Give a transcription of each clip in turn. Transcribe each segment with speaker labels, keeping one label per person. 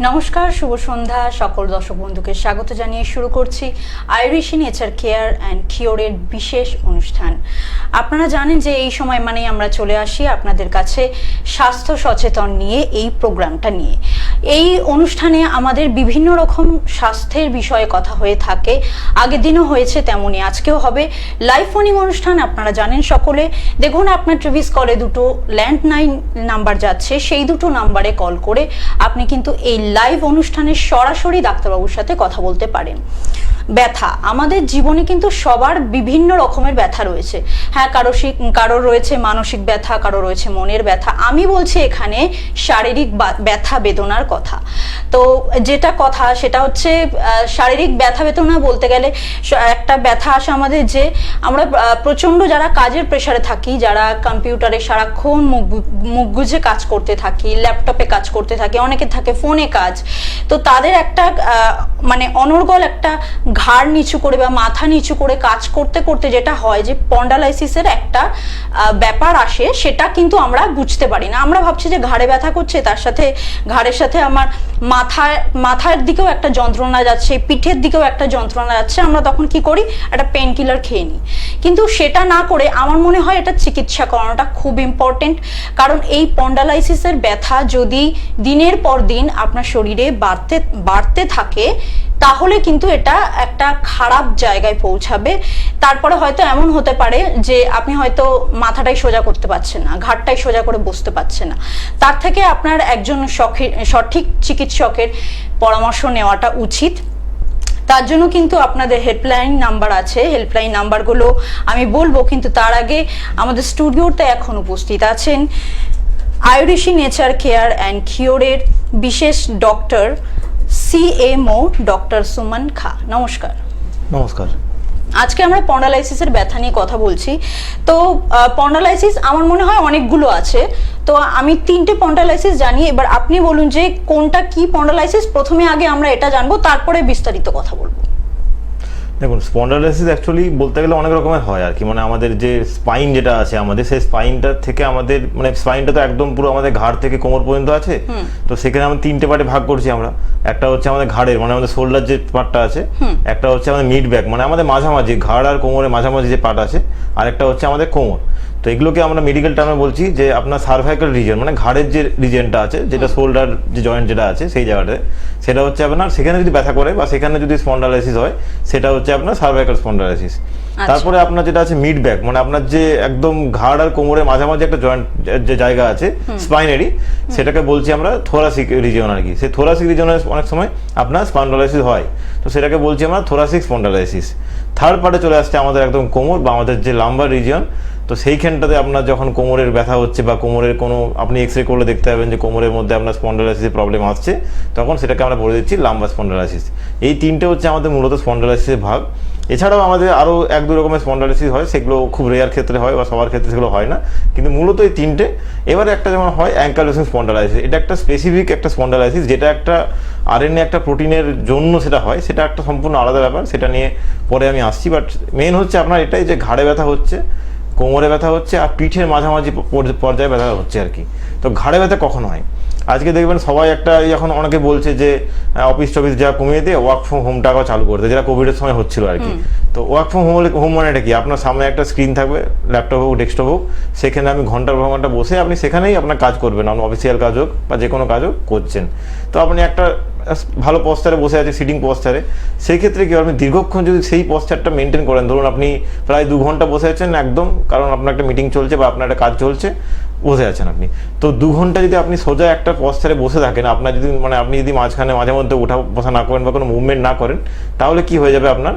Speaker 1: নমস্কার, শুভ সন্ধ্যা। সকল দর্শক বন্ধুকে স্বাগত জানিয়ে শুরু করছি আইরিশি নেচার কেয়ার অ্যান্ড কিওরের বিশেষ অনুষ্ঠান। আপনারা জানেন যে এই সময় মানেই আমরা চলে আসি আপনাদের কাছে স্বাস্থ্য সচেতন নিয়ে এই প্রোগ্রামটা নিয়ে। এই অনুষ্ঠানে আমাদের বিভিন্ন রকম স্বাস্থ্যের বিষয়ে কথা হয়ে থাকে, আগের দিনও হয়েছে, তেমনই আজকেও হবে। লাইভ ফোনিং অনুষ্ঠান আপনারা জানেন সকলে। দেখুন, আপনার ট্রিভিস কলে দুটো ল্যান্ডলাইন নাম্বার যাচ্ছে, সেই দুটো নাম্বারে কল করে আপনি কিন্তু এই লাইভ অনুষ্ঠানে সরাসরি ডাক্তারবাবুর সাথে কথা বলতে পারেন। ব্যথা, আমাদের জীবনে কিন্তু সবার বিভিন্ন রকমের ব্যথা রয়েছে। হ্যাঁ, কারোর রয়েছে মানসিক ব্যথা, কারো রয়েছে মনের ব্যথা। আমি বলছি এখানে শারীরিক ব্যথা বেদনার কথা। তো যেটা কথা সেটা হচ্ছে শারীরিক ব্যথা বেদনা বলতে গেলে একটা ব্যথা আসে আমাদের, যে আমরা প্রচণ্ড যারা কাজের প্রেশারে থাকি, যারা কম্পিউটারে সারাক্ষণ মুখ গুজে কাজ করতে থাকি, ল্যাপটপে কাজ করতে থাকি, অনেকে থাকে ফোনে কাজ, তো তাদের একটা মানে অনর্গল একটা ঘাড় নিচু করে বা মাথা নিচু করে কাজ করতে করতে যেটা হয় যে স্পন্ডালাইসিসের একটা ব্যাপার আসে, সেটা কিন্তু আমরা বুঝতে পারি না। আমরা ভাবছি যে ঘাড়ে ব্যথা করছে, তার সাথে ঘাড়ের সাথে আমার মাথার দিকেও একটা যন্ত্রণা যাচ্ছে, পিঠের দিকেও একটা যন্ত্রণা যাচ্ছে। আমরা তখন কি করি, একটা পেন কিলার খেয়ে নিই। কিন্তু সেটা না করে আমার মনে হয় এটা চিকিৎসা করানোটা খুব ইম্পর্টেন্ট। কারণ এই স্পন্ডালাইসিসের ব্যথা যদি দিনের পর দিন আপনার শরীরে বাড়তে থাকে, তাহলে কিন্তু এটা একটা খারাপ জায়গায় পৌঁছাবে। তারপরে হয়তো এমন হতে পারে যে আপনি হয়তো মাথাটাই সোজা করতে পারছেন না, ঘাড়টাই সোজা করে বসতে পারছেন না। তার থেকে আপনার একজন সঠিক চিকিৎসকের পরামর্শ নেওয়াটা উচিত। তার জন্য কিন্তু আপনাদের হেল্পলাইন নাম্বার আছে, হেল্পলাইন নাম্বারগুলো আমি বলবো, কিন্তু তার আগে আমাদের স্টুডিওতে এখন উপস্থিত আছেন আইরিশি নেচার কেয়ার অ্যান্ড কিওরের বিশেষ ডক্টর CMO ডক্টর সুমন খা। নমস্কার।
Speaker 2: নমস্কার।
Speaker 1: আজকে আমরা স্পন্ডালাইসিসের ব্যথা নিয়ে কথা বলছি। তো স্পন্ডালাইসিস আমার মনে হয় অনেকগুলো আছে, তো আমি 3টে স্পন্ডালাইসিস জানি। এবার আপনি বলুন যে কোনটা কি স্পন্ডালাইসিস। প্রথমে আগে আমরা এটা জানবো, তারপরে বিস্তারিত কথা বলবো।
Speaker 2: দেখুন, স্পন্ডালাইসিস অ্যাকচুয়ালি বলতে গেলে অনেক রকমের হয় আর কি। মানে আমাদের যে স্পাইন যেটা আছে আমাদের, সেই স্পাইনটা থেকে আমাদের মানে স্পাইনটা তো একদম পুরো আমাদের ঘাড় থেকে কোমর পর্যন্ত আছে। তো সেখানে আমরা 3টে পার্টে ভাগ করছি আমরা। একটা হচ্ছে আমাদের ঘাড়ের মানে আমাদের শোল্ডার যে পার্টটা আছে, একটা হচ্ছে আমাদের মিড ব্যাক মানে আমাদের মাঝামাঝি ঘাড় আর কোমরের মাঝামাঝি যে পার্ট আছে, আর একটা হচ্ছে আমাদের কোমর। তো এগুলোকে আমরা মেডিকেল টার্মে বলছি যে আপনার সার্ভাইকাল রিজন, মানে ঘাড়ের যে রিজনটা আছে, যেটা শোল্ডার যে জয়েন্ট যেটা আছে সেই জায়গাটায়, সেটা হচ্ছে আপনার সেখানে যদি ব্যথা করে বা সেখানে যদি স্পন্ডালাইসিস হয়, সেটা হচ্ছে আপনার সার্ভাইকাল স্পন্ডালাইসিস। তারপরে আপনার যেটা আছে মিড ব্যাক, মানে আপনার যে একদম ঘাড় আর কোমরের মাঝামাঝি একটা জয়েন্ট যে জায়গা আছে স্পাইনারি, সেটাকে বলছি আমরা থোরাসিক রিজন আর কি। সেই থোরাসিক রিজনে অনেক সময় আপনার স্পন্ডালাইসিস হয়, তো সেটাকে বলছি আমরা থোরাসিক স্পন্ডালাইসিস। থার্ড পার্টে চলে আসছে আমাদের একদম কোমর বা আমাদের যে লাম্বার রিজন। তো সেইখানটাতে আপনার যখন কোমরের ব্যথা হচ্ছে বা কোমরের কোনো আপনি এক্সরে করলে দেখতে পাবেন যে কোমরের মধ্যে আপনার স্পন্ডালাইসিসের প্রবলেম আসছে, তখন সেটাকে আমরা বলে দিচ্ছি লাম্বার স্পন্ডালাইসিস। এই 3টে হচ্ছে আমাদের মূলত স্পন্ডালাইসিসের ভাগ। এছাড়াও আমাদের আরও 1-2 রকমের স্পন্ডালাইসিস হয়, সেগুলো খুব রেয়ার ক্ষেত্রে হয় বা সবার ক্ষেত্রে সেগুলো হয় না, কিন্তু মূলত এই 3টে। এবারে একটা যেমন হয় অ্যাঙ্কাইলোসিং স্পন্ডালাইসিস, এটা একটা স্পেসিফিক একটা স্পন্ডালাইসিস, যেটা একটা RNA একটা প্রোটিনের জন্য সেটা হয়, সেটা একটা সম্পূর্ণ আলাদা ব্যাপার, সেটা নিয়ে পরে আমি আসছি। বাট মেন হচ্ছে আপনার এটাই যে ঘাড়ে ব্যথা হচ্ছে, কোমরে ব্যথা হচ্ছে আর পিঠের মাঝামাঝি পর্যায়ে ব্যথা হচ্ছে আর কি। তো ঘাড়ে ব্যথা কখন হয়? আজকে দেখবেন সবাই একটা এখন অনেকে বলছে যে অফিস টফিস যা কমিয়ে দিয়ে ওয়ার্ক ফ্রম হোমটাও চালু করতে, যেটা কোভিডের সময় হচ্ছিল আর কি। তো ওয়ার্ক ফ্রম হোম মানে এটা কি, আপনার সামনে একটা স্ক্রিন থাকবে, ল্যাপটপ হোক ডেস্কটপ হোক, সেখানে আমি ঘন্টার পর ঘন্টা বসে আপনি সেখানেই আপনার কাজ করবেন, আপনার অফিসিয়াল কাজ হোক বা যে কোনো কাজ হোক করছেন। তো আপনি একটা ভালো পস্টারে বসে আছে, সিটিং পস্টারে, সেই ক্ষেত্রে কি আপনি দীর্ঘক্ষণ যদি সেই পস্টারটা মেনটেন করেন, ধরুন আপনি প্রায় 2 ঘন্টা বসে আছেন একদম, কারণ আপনার একটা মিটিং চলছে বা আপনার একটা কাজ চলছে, বসে আছেন আপনি, তো 2 ঘন্টা যদি আপনি সোজা একটা পস্টারে বসে থাকেন, আপনার যদি মানে আপনি যদি মাঝখানে মাঝে মধ্যে ওঠা বসা না করেন বা কোনো মুভমেন্ট না করেন, তাহলে কি হয়ে যাবে আপনার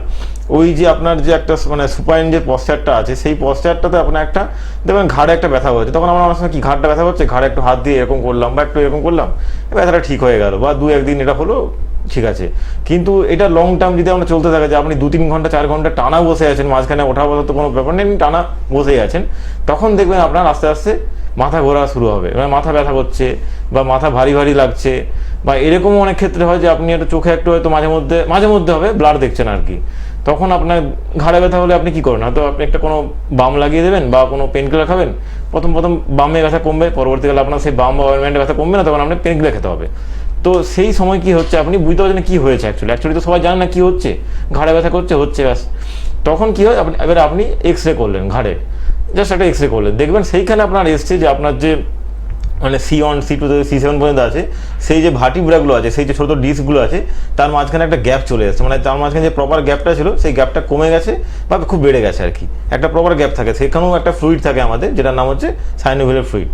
Speaker 2: ওই যে আপনার যে একটা মানে সুপাইন যে পস্টারটা আছে, সেই পস্টারটাতে আপনার একটা দেখবেন ঘাড়ে একটা ব্যথা হচ্ছে, তখন আমার অনেক সময় কি ঘাড়টা ব্যথা হচ্ছে, ঘাড়ে একটু হাত দিয়ে এরকম করলাম বা একটু এরকম করলাম, ব্যথাটা ঠিক হয়ে গেল বা 2-1 দিন এটা হলো, ঠিক আছে। কিন্তু এটা লং টার্ম যদি আমরা চলতে থাকে, যে আপনি 2-3 ঘন্টা 4 ঘন্টা টানা বসে আছেন, মাঝখানে ওঠা বসা তো কোনো ব্যাপার নেই, টানা বসেই আছেন, তখন দেখবেন আপনার আস্তে আস্তে মাথা ঘোরা শুরু হবে, মানে মাথা ব্যথা করছে বা মাথা ভারী ভারী লাগছে, বা এরকমও অনেক ক্ষেত্রে হয় যে আপনি একটু চোখে একটু হয়তো মাঝে মধ্যে হবে ব্লার দেখছেন আর কি। তখন আপনার ঘাড়ে ব্যথা হলে আপনি কি করেন, হয়তো আপনি একটা কোনো বাম লাগিয়ে দেবেন বা কোনো পেন কিলার খাবেন, প্রথম বামে ব্যথা কমবে, পরবর্তীকালে আপনার সেই বাম বা অয়েনমেন্টে ব্যথা কমবে না, তখন আপনার পেন কিলার খেতে হবে। তো সেই সময় কি হচ্ছে আপনি বুঝতে পারছেন না কি হয়েছে অ্যাকচুয়ালি তো সবাই জানেন না কি হচ্ছে, ঘাড়ে ব্যথা হচ্ছে ব্যাস। তখন কি হয়, এবারে আপনি এক্স রে করলেন ঘাড়ে, জাস্ট একটা এক্স রে করলেন, দেখবেন সেইখানে আপনার এসছে যে আপনার যে মানে C1 C2 থেকে C7 পর্যন্ত আছে, সেই যে ভার্টিব্রাগুলো আছে, সেই যে ছোট ডিস্কগুলো আছে, তার মাঝখানে একটা গ্যাপ চলে এসেছে, মানে তার মাঝখানে যে প্রপার গ্যাপটা ছিল সেই গ্যাপটা কমে গেছে বা খুব বেড়ে গেছে আর কি। একটা প্রপার গ্যাপ থাকে, সেখানেও একটা ফ্লুইড থাকে আমাদের, যেটার নাম হচ্ছে সাইনোভিয়াল ফ্লুইড।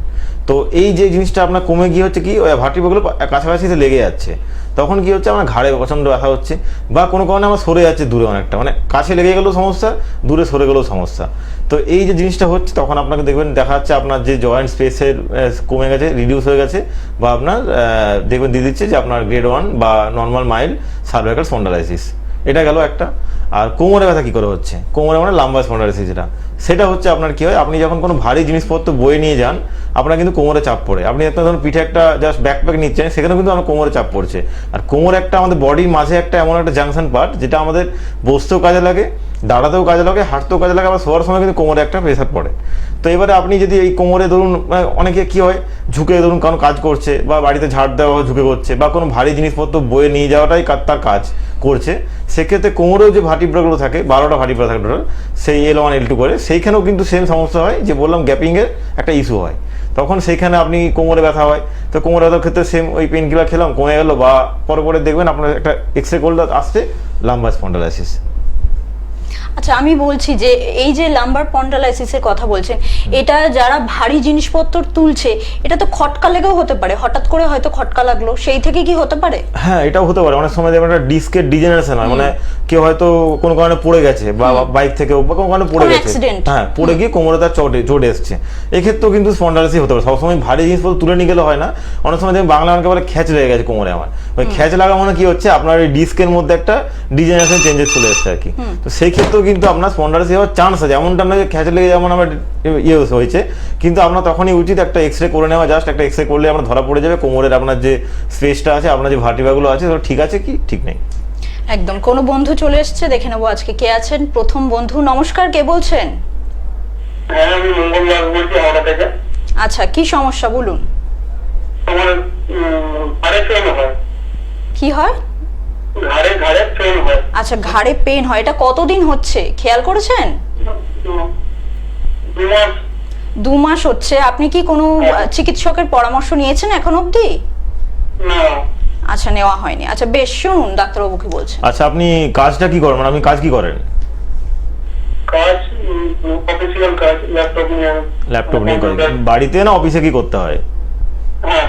Speaker 2: তো এই যে জিনিসটা আপনার কমে গিয়ে হচ্ছে কি, ওই ভার্টিব্রাগুলো কাছাকাছি এসে লেগে যাচ্ছে, তখন কি হচ্ছে আমার ঘাড়ে প্রচণ্ড ব্যথা হচ্ছে, বা কোনো কারণে আমার সরে যাচ্ছে দূরে অনেকটা, মানে কাছে লেগে গেলেও সমস্যা, দূরে সরে গেলেও সমস্যা। তো এই যে জিনিসটা হচ্ছে, তখন আপনাকে দেখবেন দেখা যাচ্ছে আপনার যে জয়েন্ট স্পেসের কমে গেছে, রিডিউস হয়ে গেছে, বা আপনার দেখবেন দিয়ে দিচ্ছে যে আপনার গ্রেড 1 বা নর্মাল মাইল্ড সার্ভাইকাল স্পন্ডালাইসিস, এটা গেল একটা। আর কোমরে ব্যথা কি করে হচ্ছে, কোমরে মানে লাম্বার স্পন্ডালাইসিস, সেটা হচ্ছে আপনার কি হয়, আপনি যখন কোনো ভারী জিনিসপত্র বয়ে নিয়ে যান, আপনার কিন্তু কোমরে চাপ পড়ে। আপনি একটা ধরুন পিঠে একটা জাস্ট ব্যাকপ্যাক নিচ্ছেন, সেখানেও কিন্তু আমার কোমরে চাপ পড়ছে। আর কোমর একটা আমাদের বডির মাঝে একটা এমন একটা জাংশন পার্ট, যেটা আমাদের বসতেও কাজে লাগে, দাঁড়াতেও কাজে লাগে, হাঁটতেও কাজে লাগে, আবার শোয়ার সময় কিন্তু কোমরে একটা প্রেশার পড়ে। তো এবারে আপনি যদি এই কোমরে ধরুন অনেকে কি হয় ঝুঁকে ধরুন কারণ কাজ করছে, বা বাড়িতে ঝাড় দেওয়া ঝুঁকে করছে, বা কোনো ভারী জিনিসপত্র বয়ে নিয়ে যাওয়াটাই তার কাজ করছে, সেক্ষেত্রে কোমরেও যে ভার্টিব্রাগুলো থাকে, 12টা ভার্টিব্রা থাকে টোটাল, সেই L1 L2 করে, সেইখানেও কিন্তু সেম সমস্যা হয়, যে বললাম গ্যাপিংয়ের একটা ইস্যু হয়। তখন সেইখানে আপনি কোমরে ব্যথা হয়, তো কোমরে ব্যথার ক্ষেত্রে সেম ওই পেন কিলার খেলাম কমে গেলো, বা পরে দেখবেন আপনার একটা এক্স রে করলে আসছে লাম্বার স্পন্ডালাইসিস।
Speaker 1: আচ্ছা, আমি বলছি যে এই যে লাম্বার স্পন্ডালাইসিসের কথা বলছেন, এটা যারা ভারী জিনিসপত্র তুলছে, এটা তো খটকা লেগেও হতে পারে, হঠাৎ করে হয়তো খটকা লাগলো, সেই থেকে কি হতে পারে?
Speaker 2: হ্যাঁ, এটাও হতে পারে। অনেক সময় দেখবেন একটা ডিস্কের ডিজেনারেশন হয়, মানে কেউ হয়তো কোনো কারণে পড়ে গেছে, বা বাইক থেকে বা কোনো কারণে পড়ে গেছে, হ্যাঁ পড়ে গিয়ে কোমরে তার চোট এসছে, এক্ষেত্রেও কিন্তু স্পন্ডালাইসিস হতে পারে। সবসময় ভারী জিনিসপত্র তুলে নিয়ে গেলে হয় না, অনেক সময় দেখবেন বাংলা অনেকে বলে খ্যাচ লেগে গেছে কোমরে আমার, ওই খ্যাচ লাগা মানে কি হচ্ছে, আপনার এই ডিস্কের মধ্যে একটা ডিজেনারেশন চেঞ্জেস চলে এসছে আর কি। তো সেই ক্ষেত্রেও কিন্তু আপনার স্পন্ডালাইসিস হওয়ার চান্স আছে, এমনটা না যে খ্যাচ লেগে যেমন আমার হয়েছে, কিন্তু আপনার তখনই উচিত একটা এক্স রে করে নেওয়া। জাস্ট একটা এক্স রে করলে আপনার ধরা পড়ে যাবে কোমরের আপনার যে স্পেসটা আছে, আপনার যে ভার্টিব্রাগুলো আছে ঠিক আছে কি ঠিক নেই।
Speaker 1: একদম। কোনো বন্ধু চলে এসেছে, দেখে নেবো আজকে কে আছেন। প্রথম বন্ধু, নমস্কার, কে বলছেন?
Speaker 3: হ্যাঁ, আমি মঙ্গলবার বলছি হাওড়া থেকে।
Speaker 1: আচ্ছা, কি সমস্যা বলুন।
Speaker 3: আমার ঘাড়ে পেন হয়।
Speaker 1: কি হয়?
Speaker 3: ঘাড়ে পেন হয়।
Speaker 1: আচ্ছা, ঘাড়ে পেন হয়, এটা কতদিন হচ্ছে খেয়াল করেছেন?
Speaker 3: 2 মাস।
Speaker 1: 2 মাস হচ্ছে। আপনি কি কোনো চিকিৎসকের পরামর্শ নিয়েছেন এখন অবধি?
Speaker 3: না।
Speaker 1: আচ্ছা, নেওয়া হয়নি। আচ্ছা বেশ, শুনুন ডাক্তারবাবু কি বলছেন।
Speaker 2: আচ্ছা, আপনি কাজটা কি করেন, মানে আপনি কাজ কি করেন?
Speaker 3: কাজ অফিসিয়াল কাজ,
Speaker 2: ল্যাপটপ নিয়ে করেন? বাড়িতে না অফিসে কি করতে হয়?
Speaker 3: হ্যাঁ,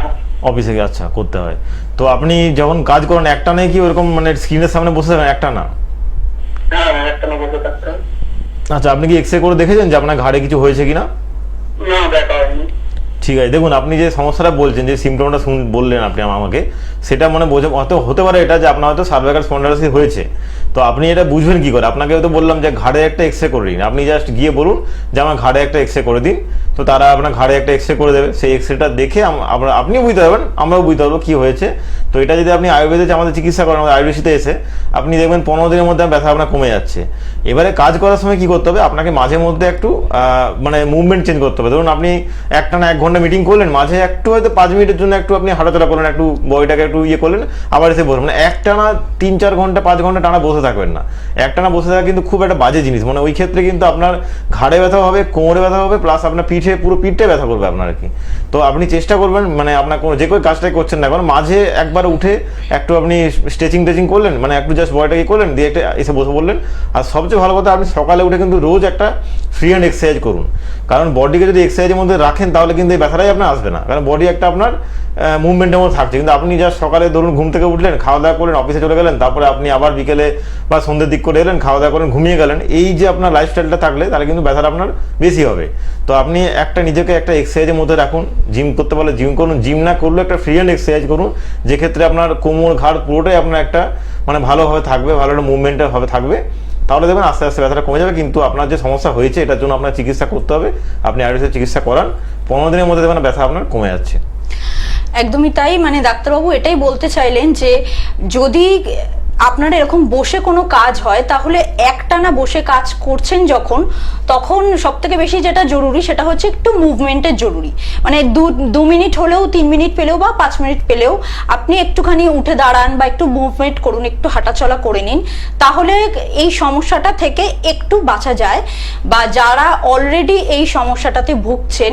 Speaker 2: অফিসে কি, আচ্ছা করতে হয়। তো আপনি যখন কাজ করেন একটা নেই কি ওরকম মানে স্ক্রিনের সামনে বসে থাকেন একটা না?
Speaker 3: হ্যাঁ, একটা না বসে থাকতে হয়।
Speaker 2: আচ্ছা, আপনি কি এক্স রে করে দেখেছেন যে আপনার ঘাড়ে কিছু হয়েছে কিনা?
Speaker 3: না, দেখা হয়নি।
Speaker 2: ঠিক আছে, দেখুন আপনি যে সমস্যাটা বলছেন, যে সিমটমটা বললেন আপনি আমাকে, সেটা মানে হতে পারে এটা যে আপনার হয়তো সার্ভাইকাল স্পন্ডালাইসিস হয়েছে। তো আপনি এটা বুঝবেন কি করে? আপনাকে হয়তো বললাম যে ঘাড়ে একটা এক্স রে করে দিন, আপনি জাস্ট গিয়ে বলুন যে আমার ঘাড়ে একটা এক্স রে করে দিন, তো তারা আপনার ঘাড়ে একটা এক্স রে করে দেবে। সেই এক্স রেটা দেখে আপনিও বুঝতে পারবেন, আমরাও বুঝতে পারবো কি হয়েছে। তো এটা যদি আপনি আয়ুর্বেদে আমাদের চিকিৎসা করেন, আমাদের আয়ুর্বেদিতে এসে আপনি দেখবেন 15 দিনের মধ্যে ব্যথা আপনার কমে যাচ্ছে। এবারে কাজ করার সময় কি করতে হবে, আপনাকে মাঝে মধ্যে একটু মানে মুভমেন্ট চেঞ্জ করতে হবে। ধরুন আপনি একটানা 1 ঘন্টা মিটিং করলেন, মাঝে একটু হয়তো 5 মিনিটের জন্য একটু আপনি হাঁটাচলা করলেন, একটু বডিটাকে একটু ইয়ে করলেন, আবার এসে বসবেন। মানে একটানা 3-4 ঘন্টা 5 ঘন্টা টানা বসে থাকবেন না। একটানা বসে থাকা কিন্তু খুব একটা বাজে জিনিস, মানে ওই ক্ষেত্রে কিন্তু আপনার ঘাড়ে ব্যথা হবে, কোমরে ব্যথা হবে, প্লাস আপনার পুরো পিঠে ব্যথা করবে আপনার আর কি। তো আপনি চেষ্টা করবেন, মানে আপনার কোনো যে কোনো কাজটাই করছেন না কারণ মাঝে একবার উঠে একটু আপনি স্ট্রেচিং করলেন, মানে একটু জাস্ট বডিটাকে করলেন, দিয়ে একটা এসে বসে বললেন। আর সবচেয়ে ভালো কথা, আপনি সকালে উঠে কিন্তু রোজ একটা ফ্রি হ্যান্ড এক্সারসাইজ করুন, কারণ বডিকে যদি এক্সারসাইজের মধ্যে রাখেন তাহলে কিন্তু এই ব্যথাটাই আপনার আসবে না, কারণ বডি একটা আপনার মুভমেন্টের মধ্যে থাকছে। কিন্তু আপনি জাস্ট সকালে ধরুন ঘুম থেকে উঠলেন, খাওয়া দাওয়া করলেন, অফিসে চলে গেলেন, তারপরে আপনি আবার বিকেলে বা সন্ধ্যের দিক করে এলেন, খাওয়া দাওয়া করেন, ঘুমিয়ে গেলেন, এই যে আপনার লাইফস্টাইলটা থাকলে তাহলে কিন্তু ব্যথাটা আপনার বেশি হবে। তো আপনি একটা নিজেকে একটা এক্সারসাইজের মধ্যে রাখুন, জিম করতে পারলে জিম করুন, জিম না করলে একটা ফ্রি হ্যান্ড এক্সারসাইজ করুন, যে ক্ষেত্রে আপনার কোমর ঘাড় পুরোটাই আপনার একটা মানে ভালোভাবে থাকবে, ভালো একটা মুভমেন্টের ভাবে থাকবে, তাহলে দেখবেন আস্তে আস্তে ব্যথাটা কমে যাবে। কিন্তু আপনার যে সমস্যা হয়েছে এটার জন্য আপনার চিকিৎসা করতে হবে, আপনি আয়ুর্বেদের চিকিৎসা করান, 15 দিনের মধ্যে দেখবেন ব্যথা আপনার কমে যাচ্ছে।
Speaker 1: একদমই তাই, মানে ডাক্তারবাবু এটাই বলতে চাইলেন যে যদি আপনার এরকম বসে কোনো কাজ হয়, তাহলে একটানা বসে কাজ করছেন যখন, তখন সব থেকে বেশি যেটা জরুরি সেটা হচ্ছে একটু মুভমেন্টের জরুরি। মানে 2 মিনিট হলেও, 3 মিনিট পেলেও বা 5 মিনিট পেলেও আপনি একটুখানি উঠে দাঁড়ান বা একটু মুভমেন্ট করুন, একটু হাঁটাচলা করে নিন, তাহলে এই সমস্যাটা থেকে একটু বাঁচা যায়। বা যারা অলরেডি এই সমস্যাটাতে ভুগছেন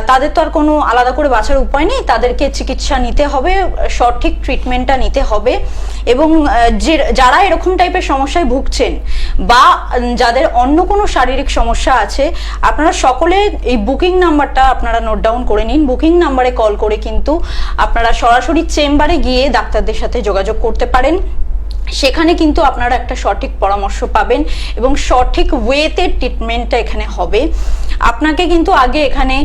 Speaker 1: তাদের তো আর কোনো আলাদা করে বাঁচার উপায় নেই, তাদেরকে চিকিৎসা নিতে হবে, সঠিক ট্রিটমেন্টটা নিতে হবে। এবং যারা এরকম টাইপের সমস্যায় ভুগছেন বা যাদের অন্য কোনো শারীরিক সমস্যা আছে, আপনারা সকলে এই বুকিং নাম্বারটা আপনারা নোট ডাউন করে নিন। বুকিং নাম্বারে কল করে কিন্তু আপনারা সরাসরি চেম্বারে গিয়ে ডাক্তারদের সাথে যোগাযোগ করতে পারেন। সেখানে কিন্তু আপনারা একটা সঠিক পরামর্শ পাবেন এবং সঠিক ওয়েতে ট্রিটমেন্টটা এখানে হবে। আপনাকে কিন্তু আগে এখানে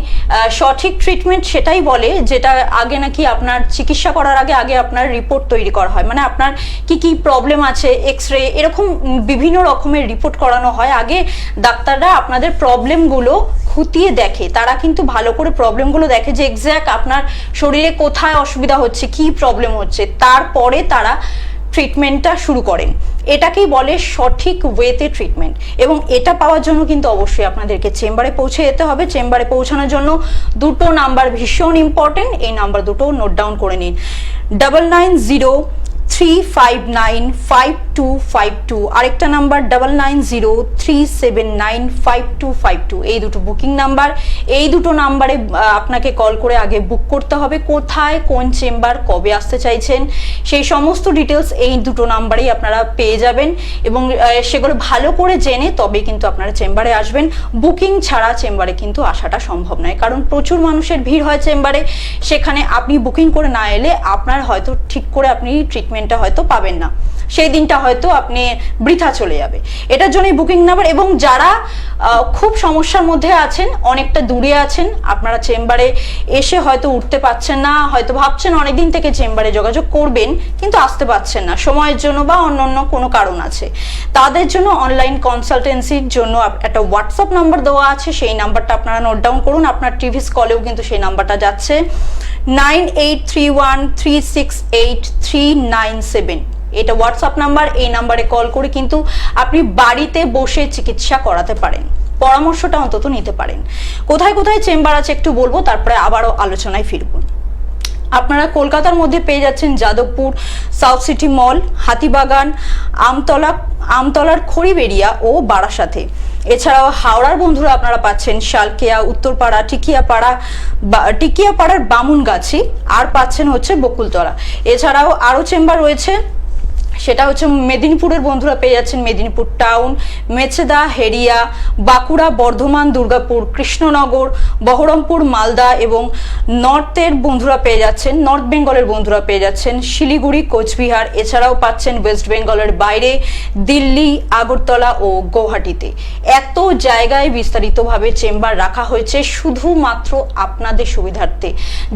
Speaker 1: সঠিক ট্রিটমেন্ট সেটাই বলে যেটা আগে নাকি আপনার চিকিৎসা করার আগে আপনার রিপোর্ট তৈরি করা হয়। মানে আপনার কি কি প্রবলেম আছে, এক্সরে, এরকম বিভিন্ন রকমের রিপোর্ট করানো হয়। আগে ডাক্তাররা আপনাদের প্রবলেমগুলো খুঁটিয়ে দেখে, তারা কিন্তু ভালো করে প্রবলেমগুলো দেখে যে এক্স্যাক্ট আপনার শরীরে কোথায় অসুবিধা হচ্ছে, কি প্রবলেম হচ্ছে, তারপরে তারা ট্রিটমেন্টটা শুরু করেন। এটাকেই বলে সঠিক ওয়েতে ট্রিটমেন্ট। এবং এটা পাওয়ার জন্য কিন্তু অবশ্যই আপনাদেরকে চেম্বারে পৌঁছে যেতে হবে। চেম্বারে পৌঁছানোর জন্য দুটো নাম্বার ভীষণ ইম্পর্টেন্ট, এই নাম্বার দুটো নোট ডাউন করে নিন। 9903595252, আরেকটা নাম্বার 9903795252। এই দুটো বুকিং নাম্বার। এই দুটো নাম্বারে আপনাকে কল করে আগে বুক করতে হবে, কোথায় কোন চেম্বার, কবে আসতে চাইছেন, সেই সমস্ত ডিটেলস এই দুটো নাম্বারেই আপনারা পেয়ে যাবেন। এবং সেগুলো ভালো করে জেনে তবে কিন্তু আপনারা চেম্বারে আসবেন। বুকিং ছাড়া চেম্বারে কিন্তু আসাটা সম্ভব নয়, কারণ প্রচুর মানুষের ভিড় হয় চেম্বারে। সেখানে আপনি বুকিং করে না এলে আপনার হয়তো ঠিক করে আপনি ট্রিটমেন্টটা হয়তো পাবেন না, সেই দিনটা হয়তো আপনি বৃথা চলে যাবে। এটার জন্যই বুকিং নাম্বার। এবং যারা খুব সমস্যার মধ্যে আছেন, অনেকটা দূরে আছেন, আপনারা চেম্বারে এসে হয়তো উঠতে পারছেন না, হয়তো ভাবছেন অনেকদিন থেকে চেম্বারে যোগাযোগ করবেন কিন্তু আসতে পারছেন না, সময়ের জন্য বা অন্য কোনো কারণ আছে, তাদের জন্য অনলাইন কনসালটেন্সির জন্য একটা হোয়াটসঅ্যাপ নাম্বার দেওয়া আছে। সেই নাম্বারটা আপনারা নোট ডাউন করুন। আপনার টিভিস কলেও কিন্তু সেই নাম্বারটা যাচ্ছে 9831368397। এটা হোয়াটসঅ্যাপ নাম্বার। এই নাম্বারে কল করে কিন্তু আপনি বাড়িতে বসে চিকিৎসা করাতে পারেন, পরামর্শটা অন্তত নিতে পারেন। কোথায় কোথায় চেম্বার আছে একটু বলবো, তারপরে আবারও আলোচনায় ফিরব। আপনারা কলকাতার মধ্যে পেয়ে যাচ্ছেন যাদবপুর সাউথ সিটি মল, হাতিবাগান, আমতলার খড়িবেড়িয়া ও বারাসাতে। এছাড়াও হাওড়ার বন্ধুরা আপনারা পাচ্ছেন শালকেয়া, উত্তরপাড়া, টিকিয়াপাড়ার বামুনগাছি, আর পাচ্ছেন হচ্ছে বকুলতলা। এছাড়াও আরও চেম্বার রয়েছে, সেটা হচ্ছে মেদিনীপুরের বন্ধুরা পেয়ে যাচ্ছেন মেদিনীপুর টাউন, মেছেদা, হেরিয়া, বাঁকুড়া, বর্ধমান, দুর্গাপুর, কৃষ্ণনগর, বহরমপুর, মালদা। এবং নর্থের বন্ধুরা পেয়ে যাচ্ছেন, নর্থ বেঙ্গলের বন্ধুরা পেয়ে যাচ্ছেন শিলিগুড়ি, কোচবিহার। এছাড়াও পাচ্ছেন ওয়েস্ট বেঙ্গলের বাইরে দিল্লি, আগরতলা ও গৌহাটিতে। এত জায়গায় বিস্তারিতভাবে চেম্বার রাখা হয়েছে শুধুমাত্র আপনাদের সুবিধার্থে,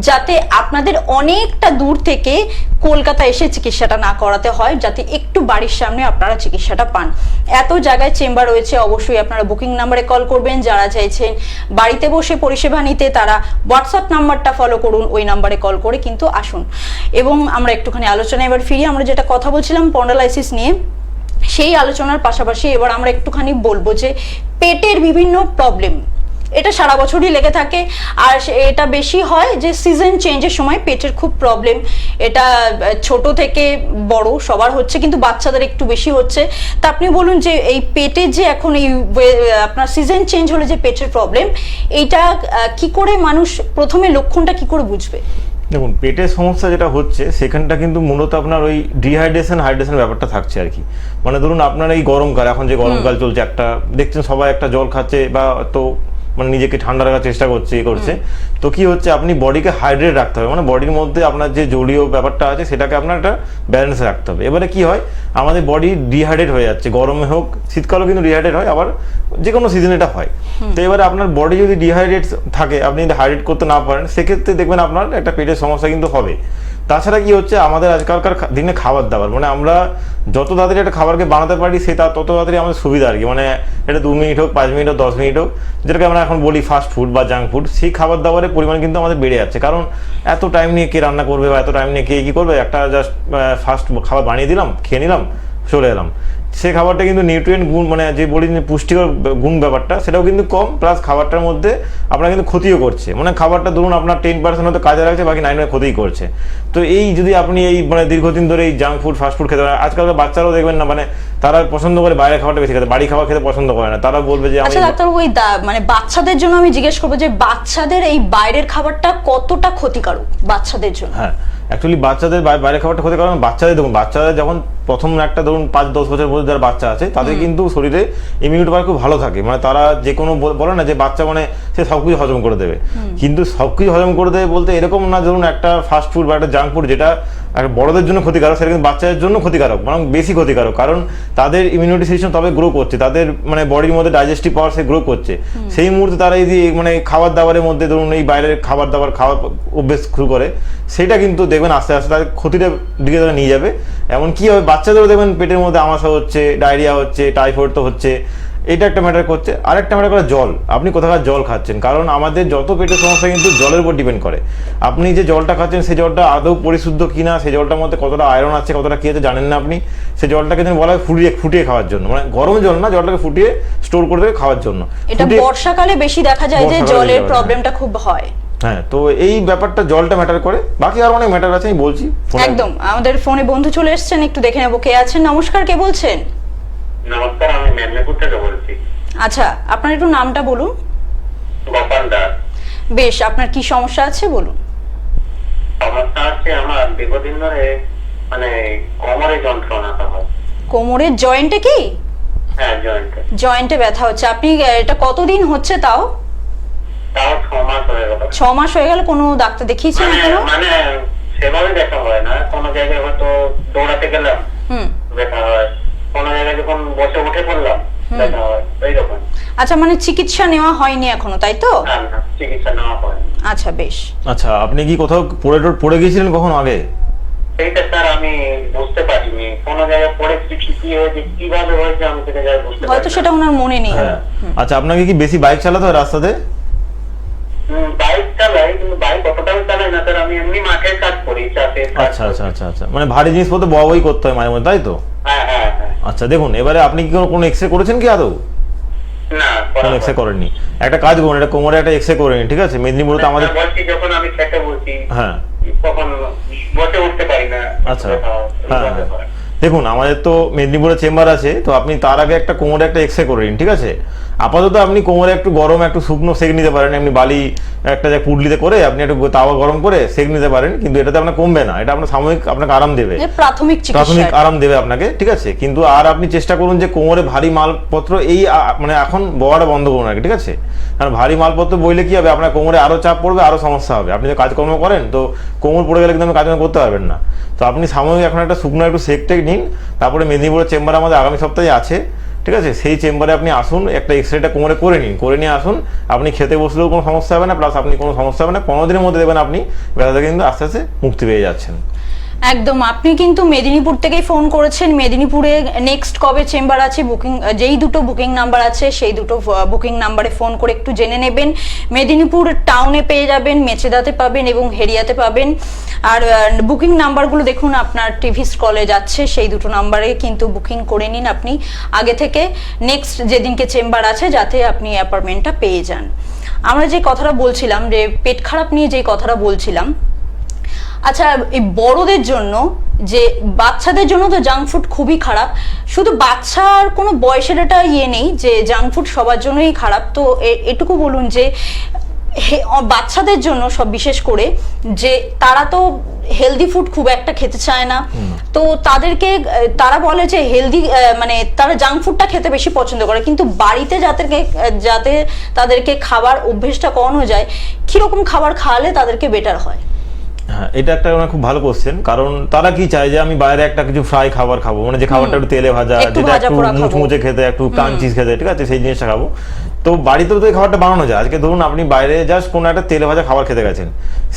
Speaker 1: যাতে আপনাদের অনেকটা দূর থেকে কলকাতা এসে চিকিৎসাটা না করাতে হয়, যাতে একটু বাড়ির সামনে আপনারা চিকিৎসাটা পান। এত জায়গায় চেম্বার রয়েছে। অবশ্যই আপনারা বুকিং নাম্বারে কল করবেন। যারা চাইছেন বাড়িতে বসে পরিষেবা নিতে, তারা হোয়াটসঅ্যাপ নাম্বারটা ফলো করুন, ওই নাম্বারে কল করে কিন্তু আসুন। এবং আমরা একটুখানি আলোচনা এবার ফিরি। আমরা যেটা কথা বলছিলাম স্পন্ডালাইসিস নিয়ে, সেই আলোচনার পাশাপাশি এবার আমরা একটুখানি বলবো যে পেটের বিভিন্ন প্রবলেম, এটা সারা বছরই লেগে থাকে। আর এটা বেশি হয় যে সিজন চেঞ্জের সময় পেটের খুব প্রবলেম। এটা ছোট থেকে বড় সবার হচ্ছে, কিন্তু বাচ্চাদের একটু বেশি হচ্ছে। তা আপনি বলুন যে এই পেটের যে এখন এই আপনার সিজন চেঞ্জ হলে যে পেটের প্রবলেম, এইটা কি করে মানুষ প্রথমে লক্ষণটা কি করে বুঝবে?
Speaker 2: দেখুন, পেটের সমস্যা যেটা হচ্ছে সেখানটা কিন্তু মূলত আপনার ওই হাইড্রেশন ব্যাপারটা থাকছে আর কি। মানে ধরুন আপনার এই গরমকাল, এখন যে গরমকাল চলছে, একটা দেখছেন সবাই একটা জল খাচ্ছে বা তো মানে নিজেকে ঠান্ডা রাখার চেষ্টা করছে, তো কি হচ্ছে, আপনি বডিকে হাইড্রেট রাখতে হবে। মানে বডির মধ্যে আপনার যে জলীয় ব্যাপারটা আছে সেটাকে আপনার একটা ব্যালেন্সে রাখতে হবে। এবারে কি হয়, আমাদের বডি ডিহাইড্রেট হয়ে যাচ্ছে, গরমে হোক শীতকালেও কিন্তু ডিহাইড্রেট হয়, আবার যে কোনো সিজনে এটা হয়। তো এবারে আপনার বডি যদি ডিহাইড্রেট থাকে, আপনি যদি হাইড্রেট করতে না পারেন, সেক্ষেত্রে দেখবেন আপনার একটা পেটের সমস্যা কিন্তু হবে। তাছাড়া কি হচ্ছে আমাদের আজকালকার দিনে খাবার দাবার, মানে আমরা যত তাড়াতাড়ি একটা খাবারকে বানাতে পারি সে তত তাড়াতাড়ি আমাদের সুবিধা আর কি। মানে এটা 2 মিনিট হোক, 5 মিনিট হোক, 10 মিনিট হোক, যেটাকে আমরা এখন বলি ফাস্ট ফুড বা জাঙ্ক ফুড, সেই খাবার দাবারের পরিমাণ কিন্তু আমাদের বেড়ে যাচ্ছে। কারণ এত টাইম নিয়ে কে রান্না করবে বা এত টাইম নিয়ে কে কী করবে, একটা জাস্ট ফাস্ট খাবার বানিয়ে দিলাম, খেয়ে নিলাম, চলে এলাম। সে খাবারটা কিন্তু নিউট্রিয়েন্ট গুণ, মানে যে বলি পুষ্টিকর গুণ ব্যাপারটা, সেটাও কিন্তু কম, প্লাস খাবারটার মধ্যে আপনার কিন্তু ক্ষতিও করছে। মানে খাবারটা ধরুন আপনার 10% হয়তো কাজে লাগছে, বাকি 9% ক্ষতিই করছে। তো এই যদি আপনি এই মানে দীর্ঘদিন ধরে এই জাঙ্ক ফুড ফাস্ট ফুড খেতে পারেন, আজকালকার বাচ্চারাও দেখবেন না, মানে তারা পছন্দ করে বাইরের খাবারটা বেশি খেতে, বাড়ি খাবার খেতে পছন্দ করে না। তারা বলবে যে
Speaker 1: আচ্ছা ডাক্তার, ওই মানে বাচ্চাদের জন্য আমি জিজ্ঞেস করবো যে বাচ্চাদের এই বাইরের খাবারটা কতটা ক্ষতিকারক বাচ্চাদের জন্য?
Speaker 2: হ্যাঁ, অ্যাকচুয়ালি বাচ্চাদের বাইরের খাবারটা ক্ষতি, কারণ বাচ্চাদের দেখুন, বাচ্চাদের যখন প্রথম একটা ধরুন 5-10 বছর মধ্যে যারা বাচ্চা আছে তাদের কিন্তু শরীরে ইমিউনিটি পাওয়ার খুব ভালো থাকে। মানে তারা যে কোনো বলে না যে বাচ্চা মানে সে সবকিছু হজম করে দেবে, কিন্তু সবকিছু হজম করে দেবে বলতে এরকম না। ধরুন একটা ফাস্ট ফুড বা একটা জাঙ্ক ফুড যেটা বড়দের জন্য ক্ষতিকারক, সেটা কিন্তু বাচ্চাদের জন্য ক্ষতিকারক, মানে বেশি ক্ষতিকারক। কারণ তাদের ইমিউনিটি সিস্টেম তবে গ্রো করছে, তাদের মানে বডির মধ্যে ডাইজেস্টিভ পাওয়ার সে গ্রো করছে। সেই মুহূর্তে তারা এই যে মানে খাবার দাবারের মধ্যে ধরুন এই বাইরের খাবার দাবার খাওয়ার অভ্যেস শুরু করে, সেটা কিন্তু দেখবেন আস্তে আস্তে তাদের ক্ষতিটার দিকে তারা নিয়ে যাবে। এমন কি হবে, বাচ্চাদেরও দেখবেন পেটের মধ্যে আমাশা হচ্ছে, ডায়রিয়া হচ্ছে, টাইফয়েড তো হচ্ছে, এটা একটা ম্যাটার করছে। আরেকটা ম্যাটার করে জল, আপনি কোথাকার জল খাচ্ছেন। কারণ আমাদের যত পেটের সমস্যা কিন্তু জলের উপর ডিপেন্ড করে। আপনি যে জলটা খাচ্ছেন সেই জলটা আদৌ পরিশুদ্ধ কিনা, সেই জলটার মধ্যে কতটা আয়রন আছে, কতটা কি আছে জানেন না আপনি। সেই জলটাকে যেন বলা হয় ফুটিয়ে খাওয়ার জন্য, মানে গরম জল না, জলটাকে ফুটিয়ে স্টোর করে দেবে খাওয়ার জন্য।
Speaker 1: এটা বর্ষাকালে বেশি দেখা যায় যে জলের প্রবলেমটা খুব হয়।
Speaker 2: হ্যাঁ, তো এই ব্যাপারটা জলটা ম্যাটার করে, বাকি আর অনেক ম্যাটার আছে, আমি বলছি।
Speaker 1: একদম, আমাদের ফোনে বন্ধু চলে এসেছেন, একটু দেখে নেবো কে আছেন। নমস্কার, কে বলছেন?
Speaker 3: নমস্কার, আমি মেদিনীপুর থেকে বলছি।
Speaker 1: আচ্ছা, আপনার একটু নামটা বলুন।
Speaker 3: গোপাল দাস।
Speaker 1: বেশ, আপনার কি সমস্যা আছে বলুন।
Speaker 3: সমস্যা আছে আমার দীর্ঘদিন ধরে, মানে কোমরে যন্ত্রণাটা হয়।
Speaker 1: কোমরের জয়েন্টে কি?
Speaker 3: হ্যাঁ, জয়েন্টে।
Speaker 1: জয়েন্টে ব্যথা হচ্ছে। আপনি এটা কতদিন হচ্ছে তাও?
Speaker 3: তাও 6 মাস হয়ে গেল।
Speaker 1: 6 মাস হয়ে গেল? কোনো ডাক্তার দেখিয়েছেন এখনো?
Speaker 3: মানে সেভাবে দেখা হয় না, কোনো জায়গায় হয়তো দৌড়াতে গেলাম ব্যথা হয়, কোনো জায়গায় যখন বসে উঠে পড়লাম ব্যথা হয়, এইরকম।
Speaker 1: আচ্ছা, মানে চিকিৎসা নেওয়া হয়নি এখনো, তাই তো?
Speaker 3: না না, চিকিৎসা নেওয়া হয়নি।
Speaker 1: আচ্ছা, বেশ।
Speaker 2: আচ্ছা, আপনি কি কোথাও পড়ে গিয়েছিলেন কখনো আগে?
Speaker 3: এইটা স্যার আমি বুঝতে পারিনি, কোন জায়গায় পড়ে কি হয়েছে, কিভাবে হয়েছে আমি সেটা বুঝতে পারি।
Speaker 1: হয়তো সেটা ওনার মনে নেই।
Speaker 2: হ্যাঁ। আচ্ছা, আপনাকে কি বেশি বাইক চালাতে হয় রাস্তাতে?
Speaker 3: বাইক চালাই, কিন্তু বাইক অতটাও চালাই না স্যার, আমি এমনি মাঠের কাজ করি, চাষের কাজ।
Speaker 2: আচ্ছা আচ্ছা আচ্ছা আচ্ছা, মানে ভারী জিনিসপত্র বই করতে হয় মাঝে মধ্যে, তাই তো?
Speaker 3: হ্যাঁ হ্যাঁ হ্যাঁ।
Speaker 2: আচ্ছা, দেখুন এবারে আপনি কি কোনো এক্সরে করেছেন কি আদৌ?
Speaker 3: না,
Speaker 2: কোনো এক্সরে করেননি। একটা কাজ করুন, এটা কোমরে একটা এক্সরে করে নিন, ঠিক আছে? মেদিনীপুরে তো আমাদের
Speaker 3: বলছি, যখন আমি খেতে বলছি
Speaker 2: হ্যাঁ
Speaker 3: তখন বসে উঠতে পারি না।
Speaker 2: আচ্ছা, হ্যাঁ, দেখুন আমাদের তো মেদিনীপুরে চেম্বার আছে, তো আপনি তার আগে একটা কোমরে একটা এক্সরে করে নিন, ঠিক আছে? আপাতত আপনি কোমরে একটু গরম একটু শুকনো সেক নিতে পারেন, এমনি বালি একটা যে পুডলিতে করে আপনি একটু তাওয়া গরম করে সেক নিতে পারেন, কিন্তু এটাতে আপনার কমবে না, এটা আপনার সাময়িক আপনাকে আরাম দেবে,
Speaker 1: প্রাথমিক
Speaker 2: আরাম দেবে আপনাকে, ঠিক আছে? কিন্তু আর আপনি চেষ্টা করুন যে কোমরে ভারী মালপত্র এই মানে এখন বওয়াটা বন্ধ করুন আর কি, ঠিক আছে? কারণ ভারী মালপত্র বইলে কি হবে, আপনার কোমরে আরো চাপ পড়বে, আরো সমস্যা হবে। আপনি যে কাজকর্ম করেন তো কোমর পড়ে গেলে কিন্তু আপনি কাজকর্ম করতে পারবেন না। তো আপনি সাময়িক এখন একটা শুকনো একটু সেক টেক নিন, তারপরে মেদিনীপুরের চেম্বার আমাদের আগামী সপ্তাহে আছে, ঠিক আছে? সেই চেম্বারে আপনি আসুন, একটা এক্সরেটা কোমরে করে নিন, করে নিয়ে আসুন। আপনি খেতে বসলেও কোনো সমস্যা হবে না, প্লাস আপনি কোনো সমস্যা হবে না, 15 দিনের মধ্যে দেবেন আপনি ব্যথা থেকে কিন্তু আস্তে আস্তে মুক্তি পেয়ে যাচ্ছেন।
Speaker 1: একদম, আপনি কিন্তু মেদিনীপুর থেকেই ফোন করেছেন। মেদিনীপুরে নেক্সট কবে চেম্বার আছে, বুকিং যেই দুটো বুকিং নাম্বার আছে সেই দুটো বুকিং নাম্বারে ফোন করে একটু জেনে নেবেন। মেদিনীপুর টাউনে পেয়ে যাবেন, মেচেদাতে পাবেন এবং হেরিয়াতে পাবেন। আর বুকিং নাম্বারগুলো দেখুন আপনার টিভি স্ক্রলে যাচ্ছে, সেই দুটো নাম্বারে কিন্তু বুকিং করে নিন আপনি আগে থেকে, নেক্সট যেদিনকে চেম্বার আছে, যাতে আপনি অ্যাপয়েন্টমেন্টটা পেয়ে যান। আমরা যে কথাটা বলছিলাম, যে পেট খারাপ নিয়ে যে কথাটা বলছিলাম, আচ্ছা এই বড়দের জন্য, যে বাচ্চাদের জন্য তো জাঙ্ক ফুড খুবই খারাপ, শুধু বাচ্চার কোনো বয়সের এটা নেই যে জাঙ্ক ফুড সবার জন্যই খারাপ। তো এটুকু বলুন যে বাচ্চাদের জন্য সব বিশেষ করে, যে তারা তো হেলদি ফুড খুব একটা খেতে চায় না, তো তারা বলে যে হেলদি মানে তারা জাঙ্ক ফুডটা খেতে বেশি পছন্দ করে, কিন্তু বাড়িতে যাতে তাদেরকে খাবার অভ্যেসটা করানো যায়, কিরকম খাবার খাওয়ালে তাদেরকে বেটার হয়?
Speaker 2: হ্যাঁ, এটা একটা মানে খুব ভালো কোশ্চেন, কারণ তারা কি চায় যে আমি বাইরে একটা কিছু ফ্রাই খাবার খাবো, মানে যে খাবারটা একটু তেলে ভাজা,
Speaker 1: একটু
Speaker 2: যেটা
Speaker 1: ভাজা
Speaker 2: একটু
Speaker 1: পোড়া খাবো।
Speaker 2: মুচমুচে খেতে, একটু ক্রাঞ্চিস খেতে, ঠিক আছে, সেই জিনিসটা খাবো। তো বাড়িতেও তো এই খাবারটা বানানো যায়। আজকে ধরুন আপনি বাইরে জাস্ট কোনো একটা তেলে ভাজা খাবার খেতে গেছেন,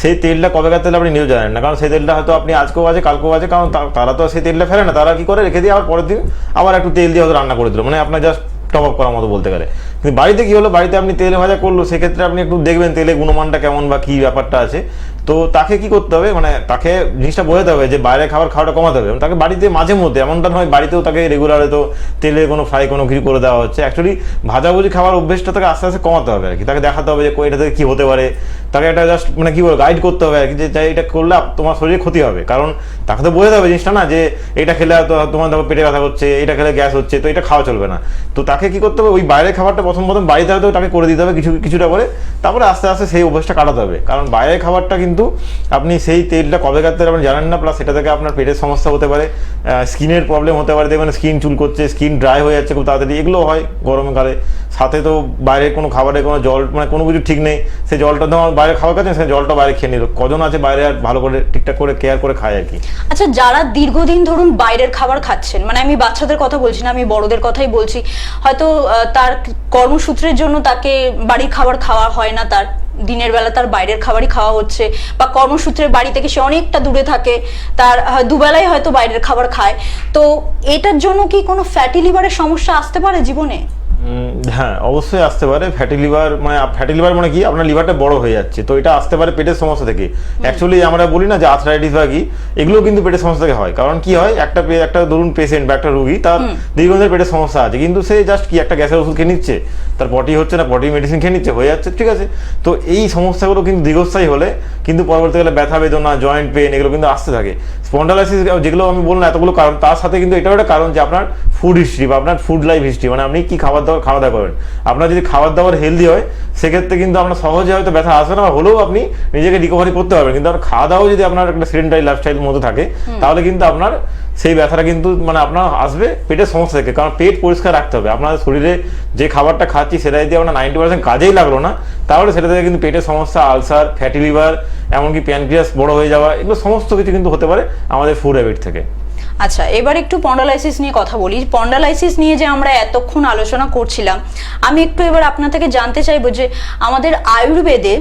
Speaker 2: সেই তেলটা কবেকার তেল আপনি নিজেও জানেন না, কারণ সেই তেলটা হয়তো আপনি আজকেও আছে কালকেও আছে, কারণ তারা তো সেই তেলটা ফেলে না, তারা কি করে রেখে দিয়ে আবার পরের দিন আবার একটু তেল দিয়ে হয়তো রান্না করে দিল, মানে আপনার জাস্ট টপ আপ করার মতো বলতে গেলে। কিন্তু বাড়িতে কি হলো, বাড়িতে আপনি তেলে ভাজা করলো, সেক্ষেত্রে আপনি একটু দেখবেন তেলের গুণমানটা কেমন বা কি ব্যাপারটা আছে। তো তাকে কি করতে হবে, মানে তাকে জিনিসটা বোঝাতে হবে যে বাইরে খাওয়াটা কমাতে হবে, এবং তাকে বাড়িতে মাঝে মধ্যে, এমনটা নয় বাড়িতেও তাকে রেগুলার হয়তো তেলে কোনো ফ্রাই কোনো কিছু করে দেওয়া হচ্ছে, অ্যাকচুয়ালি ভাজাভুজি খাওয়ার অভ্যেসটা তাকে আস্তে আস্তে কমাতে হবে আর কি। তাকে দেখাতে হবে যে এটা থেকে কি হতে পারে, তাকে একটা জাস্ট মানে কি বলবো গাইড করতে হবে আর কি, যে এটা করলে তোমার শরীরে ক্ষতি হবে। কারণ তাকে তো বোঝাতে হবে জিনিসটা না, যে এটা খেলে তোমার দেখো পেটে ব্যথা হচ্ছে, এটা খেলে গ্যাস হচ্ছে, তো এটা খাওয়া চলবে না। তো তাকে কি করতে হবে, ওই বাইরের খাবারটা প্রথম বাড়িতে হয়তো তাকে করে দিতে হবে কিছুটা করে, তারপরে আস্তে আস্তে সেই অভ্যাসটা কাটাতে হবে। কারণ বাইরের খাবারটা কিন্তু আপনি সেই তেলটা কবেকার তেল আপনি জানেন না, প্লাস সেটা থেকে আপনার পেটের সমস্যা হতে পারে, স্কিনের প্রবলেম হতে পারে, দেখবেন স্কিন চুল করছে, স্কিন ড্রাই হয়ে যাচ্ছে খুব তাড়াতাড়ি, এগুলো হয় গরমকালে। সাথে তো বাইরের কোনো খাবারে কোনো জল মানে কোনো কিছু ঠিক নেই, সেই জলটা তো আমার বাইরে খাওয়ার কাছে সেই জলটা বাইরে খেয়ে নিল। কজন আছে বাইরে আর ভালো করে ঠিকঠাক করে কেয়ার করে খায় আর কি।
Speaker 1: আচ্ছা, যারা দীর্ঘদিন ধরুন বাইরের খাবার খাচ্ছেন, মানে আমি বাচ্চাদের কথা বলছি না, আমি বড়দের কথাই বলছি, হয়তো তার কর্মসূত্রের জন্য তাকে বাড়ির খাবার খাওয়া হয় না, তার দিনের বেলা তার বাইরের খাবারই খাওয়া হচ্ছে, বা কর্মসূত্রে বাড়ি থেকে সে অনেকটা দূরে থাকে, তার দুবেলাই হয়তো বাইরের খাবার খায়, তো এটার জন্য কি কোনো ফ্যাটি লিভারের সমস্যা আসতে পারে জীবনে?
Speaker 2: হ্যাঁ, অবশ্যই আসতে পারে। ফ্যাটি লিভার মানে কি, আপনার লিভারটা বড় হয়ে যাচ্ছে, তো এটা আসতে পারে পেটের সমস্যা থেকে। অ্যাকচুয়ালি আমরা বলি না যে আর্থ্রাইটিস বা কি, এগুলো কিন্তু পেটের সমস্যা থেকে হয়। কারণ কি হয়, একটা ধরুন পেশেন্ট বা একটা রোগী, তার দীর্ঘদিনের পেটের সমস্যা আছে, কিন্তু সে জাস্ট কি একটা গ্যাসের ওষুধ খেয়ে নিচ্ছে, তার পটি হচ্ছে না, পটি মেডিসিন খেয়ে নিচ্ছে, হয়ে যাচ্ছে, ঠিক আছে। তো এই সমস্যাগুলো কিন্তু দীর্ঘস্থায়ী হলে কিন্তু পরবর্তীকালে ব্যথা বেদনা, জয়েন্ট পেন, এগুলো কিন্তু আসতে থাকে। স্পন্ডালাইসিস যেগুলো আমি বললাম এতগুলো কারণ, তার সাথে কিন্তু এটাও একটা কারণ যে আপনার ফুড হিস্ট্রি বা আপনার ফুড লাইফ হিস্ট্রি, মানে আপনি কি খাওয়া দাওয়া করেন। আপনার যদি খাবার দাবার হেলদি হয়, সেক্ষেত্রে কিন্তু আপনার সহজে হয়তো ব্যথা আসবে না, হলেও আপনি নিজেকে রিকভারি করতে পারবেন। কিন্তু আপনার খাওয়া দাওয়া যদি আপনার একটা সেডেন্টারি লাইফস্টাইলের মধ্যে থাকে, তাহলে কিন্তু আপনার সেই ব্যথাটা কিন্তু মানে আপনার আসবে পেটের সমস্যা থেকে। কারণ পেট পরিষ্কার রাখতে হবে। আপনার শরীরে যে খাবারটা খাচ্ছি সেটা যদি আপনার 90% কাজেই লাগলো না, তাহলে সেটা থেকে কিন্তু পেটের সমস্যা, আলসার, ফ্যাটি লিভার, এমনকি প্যানক্রিয়াস বড় হয়ে যাওয়া, এগুলো সমস্ত কিছু কিন্তু হতে পারে আমাদের ফুড হ্যাবিট থেকে।
Speaker 1: আচ্ছা, এবার একটু স্পন্ডালাইসিস নিয়ে কথা বলি। স্পন্ডালাইসিস নিয়ে যে আমরা এতক্ষণ আলোচনা করছিলাম, আমি একটু এবার আপনার থেকে জানতে চাইবো যে আমাদের আয়ুর্বেদে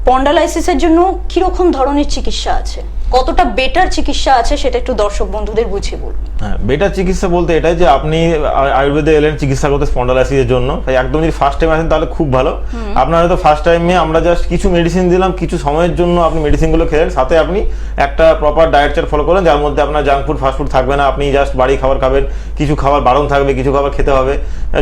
Speaker 1: স্পন্ডালাইসিসের জন্য কিরকম ধরনের চিকিৎসা আছে, কতটা বেটার চিকিৎসা আছে, সেটা একটু দর্শক বন্ধুদের বুঝিয়ে বলুন।
Speaker 2: হ্যাঁ, বেটার চিকিৎসা বলতে এটাই যে আপনি আয়ুর্বেদে এলেন চিকিৎসা করতে স্পন্ডালাইসিসের জন্য, তাই একদম যদি ফার্স্ট টাইম আসেন তাহলে খুব ভালো। আপনার হয়তো ফার্স্ট টাইমে আমরা জাস্ট কিছু মেডিসিন দিলাম, কিছু সময়ের জন্য আপনি মেডিসিনগুলো খেলেন, সাথে আপনি একটা প্রপার ডায়েট চার্ট ফলো করেন, যার মধ্যে আপনার জাঙ্ক ফুড ফাস্ট ফুড থাকবে না, আপনি জাস্ট বাড়ি খাবার খাবেন, কিছু খাবার বারণ থাকবে, কিছু খাবার খেতে হবে,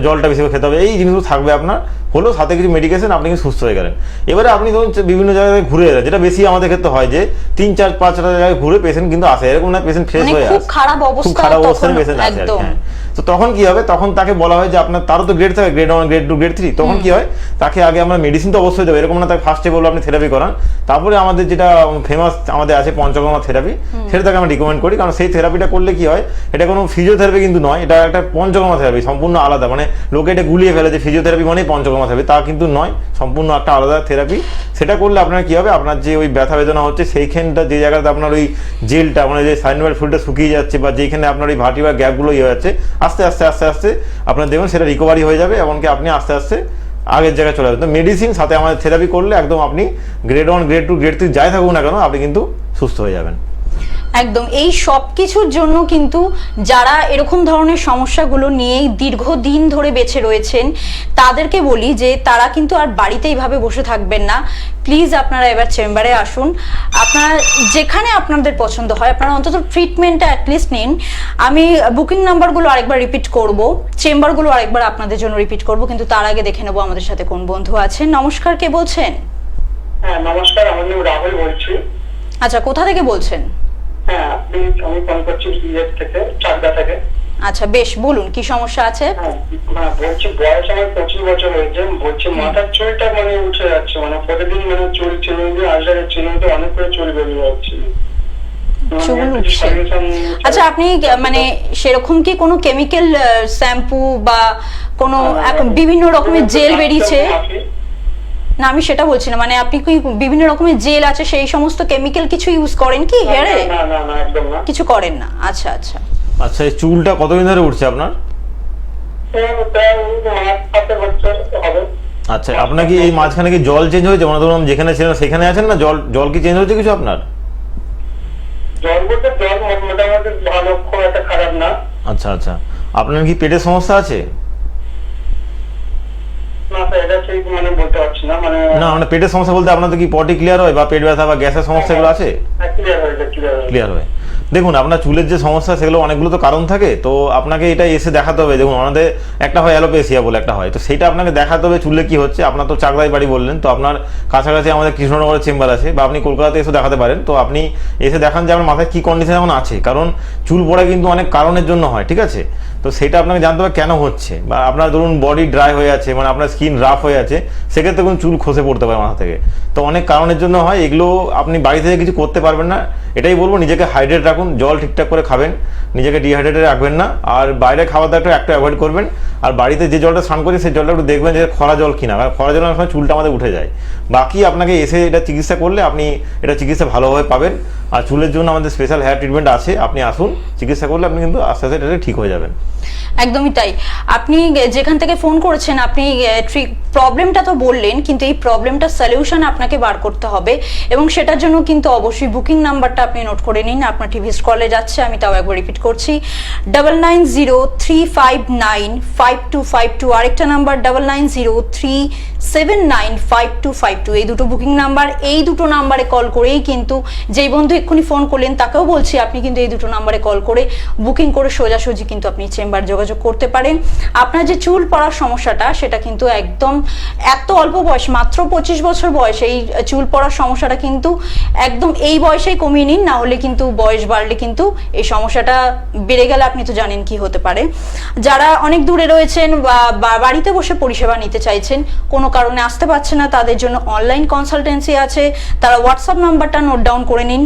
Speaker 2: জলটা বেশি করে খেতে হবে, এই জিনিসগুলো থাকবে আপনার, হলো সাথে কিছু মেডিকেশন, আপনি কিন্তু সুস্থ হয়ে গেলেন। এবারে আপনি ধরুন বিভিন্ন জায়গায় ঘুরে এলেন, যেটা বেশি আমাদের ক্ষেত্রে হয় যে 3-4-5টা জায়গায় ঘুরে পেশেন্ট কিন্তু আসে, এরকম না পেশেন্ট ফ্রেশ হয়ে আসে,
Speaker 1: খুব খারাপ
Speaker 2: অবস্থায় পেশেন্ট আসে। হ্যাঁ, তো তখন কি হবে, তখন তাকে বলা হয় যে আপনার তারও তো গ্রেড থাকে, গ্রেড 1, গ্রেড 2, গ্রেড 3। তখন কি হয়, তাকে আগে আমরা মেডিসিন তো অবশ্যই দেবো, এরকম না তাকে ফার্স্টে বলবো আপনি থেরাপি করান, তারপরে আমাদের যেটা ফেমাস আমাদের আছে পঞ্চকর্মা থেরাপি, সেটা তাকে আমরা রিকমেন্ড করি। কারণ সেই থেরাপিটা করলে কি হয়, এটা কোনো ফিজিওথেরাপি কিন্তু নয়, এটা একটা পঞ্চকর্মা থেরাপি, সম্পূর্ণ আলাদা। মানে লোকে এটা গুলিয়ে ফেলে যে ফিজিওথেরাপি মানে পঞ্চকর্মা থেরাপি, তা কিন্তু নয়, সম্পূর্ণ একটা আলাদা থেরাপি। সেটা করলে আপনার কি হবে, আপনার যে ওই ব্যথা বেদনা হচ্ছে সেইখানটা, যে জায়গাতে আপনার ওই জেলটা মানে যে সাইনোভিয়াল ফ্লুইডটা শুকিয়ে যাচ্ছে, বা যেখানে আপনার ওই ভার্টিব্রাল গ্যাপগুলো ইয়ে হচ্ছে, আস্তে আস্তে আস্তে আস্তে আপনার দেখবেন সেটা রিকভারি হয়ে যাবে, এমনকি আপনি আস্তে আস্তে আগের জায়গায় চলে যাবেন। তো মেডিসিন সাথে আমাদের থেরাপি করলে একদম আপনি গ্রেড 1, গ্রেড 2, গ্রেড 3 যাই থাকুন না কেন, আপনি কিন্তু সুস্থ হয়ে যাবেন।
Speaker 1: একদম। এই সব কিছুর জন্য কিন্তু যারা এরকম ধরনের সমস্যাগুলো নিয়েই দীর্ঘদিন ধরে বেঁচে রয়েছেন, তাদেরকে বলি যে তারা কিন্তু আর বাড়িতে এইভাবে বসে থাকবেন না। প্লিজ আপনারা এবার চেম্বারে আসুন। আপনারা যেখানে আপনাদের পছন্দ হয় আপনারা অন্তত ট্রিটমেন্টটা অ্যাটলিস্ট নিন। আমি বুকিং নাম্বারগুলো আরেকবার রিপিট করব, চেম্বারগুলো আরেকবার আপনাদের জন্য রিপিট করব, কিন্তু তার আগে দেখে নেবো আমাদের সাথে কোন বন্ধু আছেন। নমস্কার, কে বলছেন?
Speaker 3: হ্যাঁ নমস্কার, আমার নাম রাহুল বলছি।
Speaker 1: আচ্ছা, কোথা থেকে বলছেন?
Speaker 3: হ্যাঁ, আমি ফোন করছি থেকে, চাকদা থেকে।
Speaker 1: আচ্ছা বেশ, বলুন কি সমস্যা আছে।
Speaker 3: হ্যাঁ বলছি, বয়স আমার 25 বছর হয়েছে। বলছি মাথার চুলটা মানে উঠে যাচ্ছে, মানে প্রতিদিন মানে চুল চিনে দিয়ে আসলে চিনে দিয়ে অনেক করে চুল বেরিয়ে যাচ্ছে।
Speaker 1: চুল উঠছে। আচ্ছা, আপনি মানে সেরকম কি কোনো কেমিক্যাল শ্যাম্পু বা কোনো বিভিন্ন রকমের জেল বেরিয়েছে? না আমি সেটা বলছি না, মানে আপনি কি বিভিন্ন রকমের জেল আছে সেই সমস্ত কেমিক্যাল কিছু ইউজ করেন কি হেয়ারে?
Speaker 3: না না না একদম না।
Speaker 1: কিছু করেন না, আচ্ছা আচ্ছা।
Speaker 2: আচ্ছা, এই চুলটা কতদিন ধরে উঠছে আপনার?
Speaker 3: হবে।
Speaker 2: আচ্ছা, আপনার কি এই মাঝখানে কি জল চেঞ্জ হয়েছে? মানে ধরুন যেখানে ছিলেন সেখানে আছেন না, জল জল কি চেঞ্জ হয়েছে কিছু আপনার?
Speaker 3: জল বলতে জল মোটামুটি ভালো, খুব একটা খারাপ না।
Speaker 2: আচ্ছা আচ্ছা, আপনার কি পেটের সমস্যা আছে?
Speaker 3: না স্যার, এটা ঠিক মানে বলতে পারছি না, মানে
Speaker 2: না মানে পেটের সমস্যা বলতে আপনাদের কি পটি ক্লিয়ার হয় বা পেট ব্যথা বা গ্যাসের সমস্যা এগুলো আছে?
Speaker 3: ক্লিয়ার হয়ে যায়, ক্লিয়ার হয়ে যায়।
Speaker 2: ক্লিয়ার হয়। দেখুন, আপনার চুলের যে সমস্যা সেগুলো অনেকগুলো তো কারণ থাকে, তো আপনাকে এটা এসে দেখাতে হবে। দেখুন, আমাদের একটা হয় অ্যালোপেসিয়া বলে একটা হয়, তো সেটা আপনাকে দেখাতে হবে চুলে কি হচ্ছে। আপনার তো চাকদাই বাড়ি বললেন, তো আপনার কাছাকাছি আমাদের কৃষ্ণনগরের চেম্বার আছে, বা আপনি কলকাতাতে এসে দেখাতে পারেন। তো আপনি এসে দেখান যে আপনার মাথায় কি কন্ডিশন এখন আছে, কারণ চুল পড়া কিন্তু অনেক কারণের জন্য হয়, ঠিক আছে? তো সেটা আপনাকে জানতে হবে কেন হচ্ছে, বা আপনার ধরুন বডি ড্রাই হয়ে আছে, মানে আপনার স্কিন রাফ হয়ে আছে, সেক্ষেত্রে কোনো চুল খসে পড়তে পারে মাথা থেকে। তো অনেক কারণের জন্য হয় এগুলো, আপনি বাড়ি থেকে কিছু করতে পারবেন না। এটাই বলবো, নিজেকে হাইড্রেট রাখুন, জল ঠিকঠাক করে খাবেন, নিজেকে ডিহাইড্রেটেড রাখবেন না, আর বাইরে খাওয়া দাওয়াটা একটু অ্যাভয়েড করবেন। আর বাড়িতে যে জলটা স্নান করছি সেই জলটা একটু দেখবেন যে খরা জল কিনা, কারণ খরা জল অনেক সময় চুলটা আমাদের উঠে যায়। বাকি আপনাকে এসে এটা চিকিৎসা করলে আপনি এটা চিকিৎসা ভালোভাবে পাবেন। আর চুলের জন্য আমাদের স্পেশাল হেয়ার ট্রিটমেন্ট আছে, আপনি আসুন, চিকিৎসা করলে আপনি কিন্তু আস্তে আস্তে এটা ঠিক হয়ে যাবেন।
Speaker 1: একদমই তাই। আপনি যেখান থেকে ফোন করেছেন, আপনি প্রবলেমটা তো বললেন, কিন্তু এই প্রবলেমটা সলিউশন আপনাকে বার করতে হবে, এবং সেটার জন্য কিন্তু অবশ্যই বুকিং নাম্বারটা আপনি নোট করে নিন। আপনার টিভি কলে যাচ্ছে, আমি তাও একবার রিপিট করছি, 9903595252। আরেকটা নাম্বার 9903795252। এই দুটো বুকিং নাম্বার। এই দুটো নাম্বারে কল করেই কিন্তু, যেই বন্ধু এক্ষুনি ফোন করলেন তাকেও বলছি, আপনি কিন্তু এই দুটো নাম্বারে কল করে বুকিং করে সোজাসুজি কিন্তু আপনি চেম্বার যোগাযোগ করতে পারেন। আপনার যে চুল পড়ার সমস্যাটা, সেটা কিন্তু একদম এত অল্প বয়স, মাত্র 25 বছর বয়স, এই চুল পড়ার সমস্যাটা কিন্তু একদম এই বয়সেই কমিয়ে নিন, না হলে কিন্তু বয়স বাড়লে কিন্তু এই সমস্যাটা বেড়ে গেলে আপনি তো জানেন কি হতে পারে। যারা অনেক দূরে রয়েছেন বা বাড়িতে বসে পরিষেবা নিতে চাইছেন, কোনো কারণে আসতে পারছে না, তাদের জন্য অনলাইন কনসালটেন্সি আছে। তারা হোয়াটসঅ্যাপ নাম্বারটা নোট ডাউন করে নিন,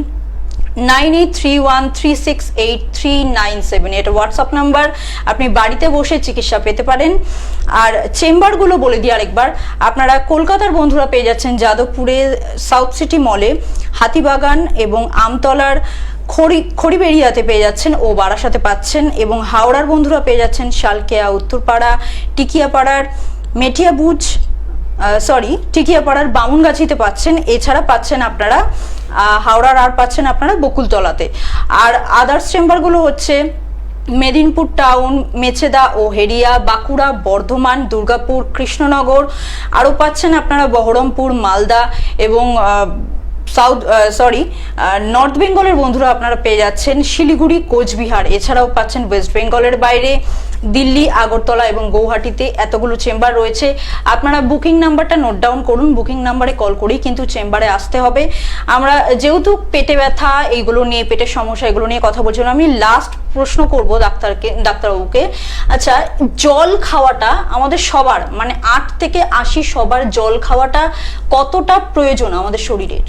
Speaker 1: 9831368397। এটা হোয়াটসঅ্যাপ নাম্বার, আপনি বাড়িতে বসে চিকিৎসা পেতে পারেন। আর চেম্বারগুলো বলে দিই আরেকবার, আপনারা কলকাতার বন্ধুরা পেয়ে যাচ্ছেন যাদবপুরে সাউথ সিটি মলে, হাতিবাগান এবং আমতলার খড়িবেড়িয়াতে পেয়ে যাচ্ছেন ও বারাসাতে পাচ্ছেন, এবং হাওড়ার বন্ধুরা পেয়ে যাচ্ছেন শালকেয়া, উত্তরপাড়া, টিকিয়াপাড়ার মেটিয়াবুজ, টিকিয়াপাড়ার বামুনগাছিতে পাচ্ছেন। এছাড়া পাচ্ছেন আপনারা হাওড়ার আর পাচ্ছেন আপনারা বকুলতলাতে। আর আদার্স চেম্বারগুলো হচ্ছে মেদিনীপুর টাউন, মেছেদা ও হেরিয়া, বাঁকুড়া, বর্ধমান, দুর্গাপুর, কৃষ্ণনগর। আরও পাচ্ছেন আপনারা বহরমপুর, মালদা এবং নর্থ বেঙ্গলের বন্ধুরা আপনারা পেয়ে যাচ্ছেন শিলিগুড়ি, কোচবিহার। এছাড়াও পাচ্ছেন ওয়েস্ট বেঙ্গলের বাইরে দিল্লি, আগরতলা এবং গৌহাটিতে এতগুলো চেম্বার রয়েছে। আপনারা বুকিং নাম্বারটা নোট ডাউন করুন, বুকিং নাম্বারে কল করেই কিন্তু চেম্বারে আসতে হবে। আমরা যেহেতু পেটে ব্যথা এইগুলো নিয়ে, পেটের সমস্যা এগুলো নিয়ে কথা বলছিলাম, আমি লাস্ট প্রশ্ন করব ডাক্তারবাবুকে। আচ্ছা, জল খাওয়াটা আমাদের সবার, মানে 8 থেকে 80 সবার জল খাওয়াটা কতটা প্রয়োজন আমাদের শরীরের?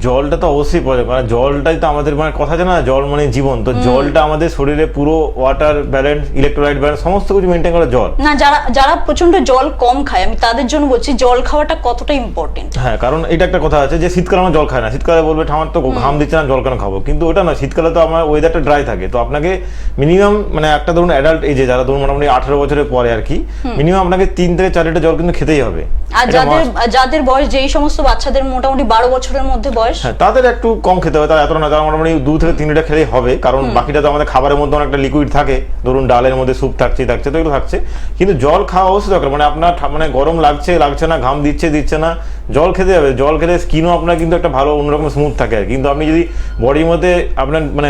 Speaker 2: জলটা তো অবশ্যই প্রয়োজন, কারণ জলটাই তো আমাদের, মানে কথা জানা, জল মানে জীবন। তো জলটা আমাদের শরীরে পুরো ওয়াটার ব্যালেন্স, ইলেকট্রোলাইট ব্যালেন্স সমস্ত কিছু মেনটেন করে জল।
Speaker 1: না, যারা প্রচন্ড জল কম খায়, আমি তাদের জন্য বলছি জল খাওয়াটা কতটা ইম্পর্টেন্ট।
Speaker 2: হ্যাঁ, কারণ এটা একটা কথা আছে যে শীতকালে আমরা জল খাই না, শীতকালে বলবে আমার তো ঘাম দিচ্ছে না, জল কেন খাবো, কিন্তু ওটা না, শীতকালে তো আমার ওয়েদারটা ড্রাই থাকে। তো আপনাকে মিনিমাম, মানে একটা ধরুন অ্যাডাল্ট এজে যারা ধরুন মোটামুটি 18 বছরের পরে আর কি, মিনিমাম আপনাকে 3 থেকে 4 লিটার জল কিন্তু খেতেই হবে।
Speaker 1: আর যাদের বয়স, যেই সমস্ত বাচ্চাদের মোটামুটি 12 বছরের মধ্যে বয়স,
Speaker 2: হ্যাঁ তাদের একটু কম খেতে হবে, তারা এতটা না, তারা মোটামুটি 2 থেকে 3 লিটার খেলেই হবে, কারণ বাকিটা তো আমাদের খাবারের মধ্যে অনেকটা লিকুইড থাকে, ধরুন ডালের মধ্যে স্যুপ থাকছে তো এগুলো থাকছে। কিন্তু জল খাওয়া অবশ্যই দরকার, মানে আপনার মানে গরম লাগছে না, ঘাম দিচ্ছে না, জল খেতে হবে। জল খেলে স্কিনও আপনার কিন্তু একটা ভালো অন্যরকম স্মুথ থাকে। কিন্তু আপনি যদি বডির মধ্যে আপনার মানে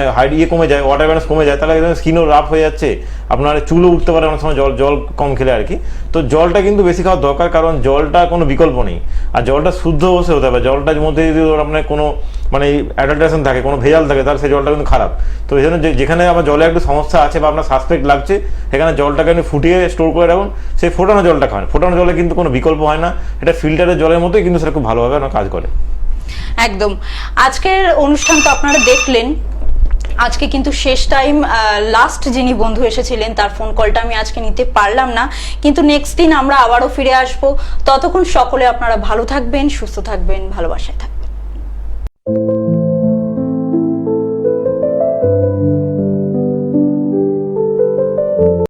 Speaker 2: কমে যায়, ওয়াটার ব্যালেন্স কমে যায়, তাহলে একদম স্কিনও রাফ হয়ে যাচ্ছে, আপনার চুলও উঠতে পারে অনেক সময় জল কম খেলে আর কি। তো জলটা কিন্তু বেশি খাওয়া দরকার, কারণ জলটা কোনো বিকল্প নেই। আর জলটা শুদ্ধ অবশ্যই হতে হবে। জলটার মধ্যে যদি আপনার কোনো মানে অ্যাডাল্টারেশন থাকে, কোনো ভেজাল থাকে, তাহলে সেই জলটা কিন্তু খারাপ। তো এই জন্য যেখানে আমার জলে একটু সমস্যা আছে বা আপনার সাসপেক্ট লাগছে, সেখানে জলটাকে আপনি ফুটিয়ে স্টোর করে রাখুন, সেই ফোটানো জলটা খান। ফোটানো জলে কিন্তু কোনো বিকল্প হয় না, এটা ফিল্টারের জলের মতোই কিন্তু সেটা খুব ভালোভাবে কাজ করে।
Speaker 1: একদম। আজকের অনুষ্ঠান তো আপনারা দেখলেন, আজকে কিন্তু শেষ টাইম, লাস্ট যিনি বন্ধু এসেছিলেন তার ফোন কলটা আমি আজকে নিতে পারলাম না, কিন্তু নেক্সট দিন আমরা আবারও ফিরে আসব। ততক্ষণ সকলে আপনারা ভালো থাকবেন, সুস্থ থাকবেন, ভালোবাসায় থাকবেন।